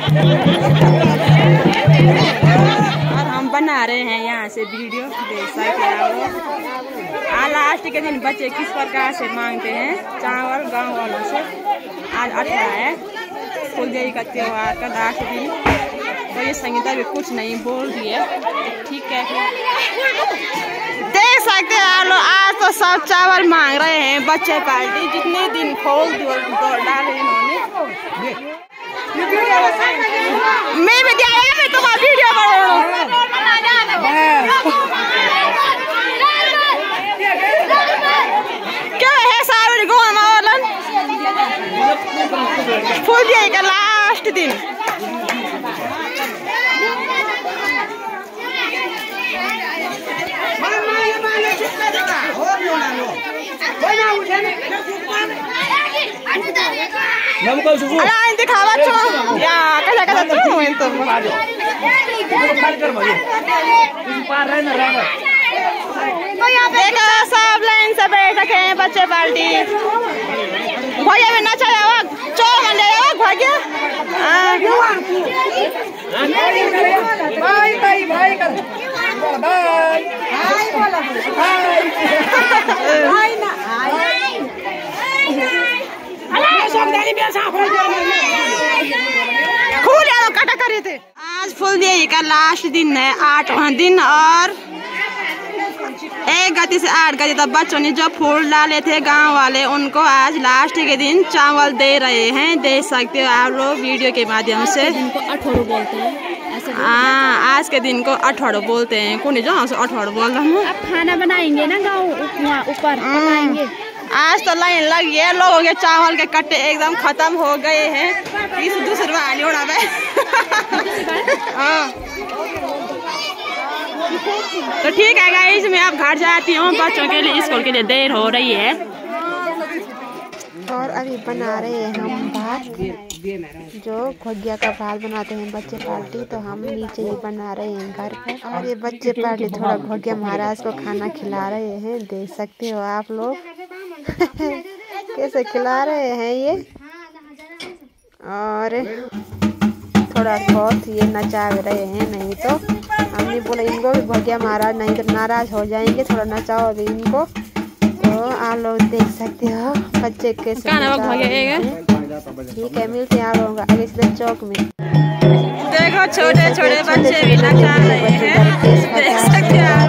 और हम बना रहे हैं यहाँ से वीडियो, देख सकते हैं आप लोग। लास्ट के दिन बच्चे किस प्रकार से मांगते हैं चावल गांव वालों से। आज 18 है, फूलदेवी का त्योहार का लास्ट दिन। तो ये संगीता भी कुछ नहीं बोल रही है, ठीक है। देख सकते हैं आप लोग, आज तो सब चावल मांग रहे हैं बच्चे पार्टी। जितने दिन खोल दौड़ डाले इन्होंने। मैं भी दिया मैं तो वीडियो क्या है सारे गोवा मावलन फूल का लास्ट दिन। दिखावा छो या कसा कसा छो तो देखो सब लाइन से बैठ रखे हैं बच्चे पार्टी। भैया में नचा चो मन भैया कटा करे थे। आज फूलदेवी का लास्ट दिन है, 8वां दिन, और 1 गति से 8 गति तक बच्चों ने जो फूल डाले थे गांव वाले उनको आज लास्ट के दिन चावल दे रहे हैं। देख सकते हो आप लोग वीडियो के माध्यम से। अठोड़ो बोलते हैं। हाँ, आज के दिन को अठोड़ो बोलते हैं। कौन जो अठोड़ो बोल रहा हूँ। अब खाना बनाएंगे ना गाँव ऊपर बनाएंगे। आज तो लाइन लगी है, लोगों के चावल के कट्टे एकदम खत्म हो गए हैं। इस दूसरे बार उड़ा में तो ठीक है गाइस, मैं अब घर जाती हूँ। बच्चों के लिए स्कूल के लिए देर हो रही है। और अभी बना रहे हैं हम भात, जो घोगिया का भात बनाते हैं बच्चे पार्टी। तो हम नीचे ही बना रहे हैं घर पर, और ये बच्चे पार्टी थोड़ा घोगिया महाराज को खाना खिला रहे हैं। देख सकते हो आप लोग कैसे खिला रहे हैं ये। और थोड़ा बहुत ये नचा रहे हैं, नहीं तो हमने बोला इनको भी भगिया महाराज नहीं तो नाराज हो जाएंगे, थोड़ा नचाओ अभी इनको। तो आप लोग देख सकते हो बच्चे कैसे। ठीक है, मिलते हैं आप लोगों का आगे सीधे चौक में। देखो छोटे छोटे बच्चे भी नचा रहे हैं, देख सकते हैं आप।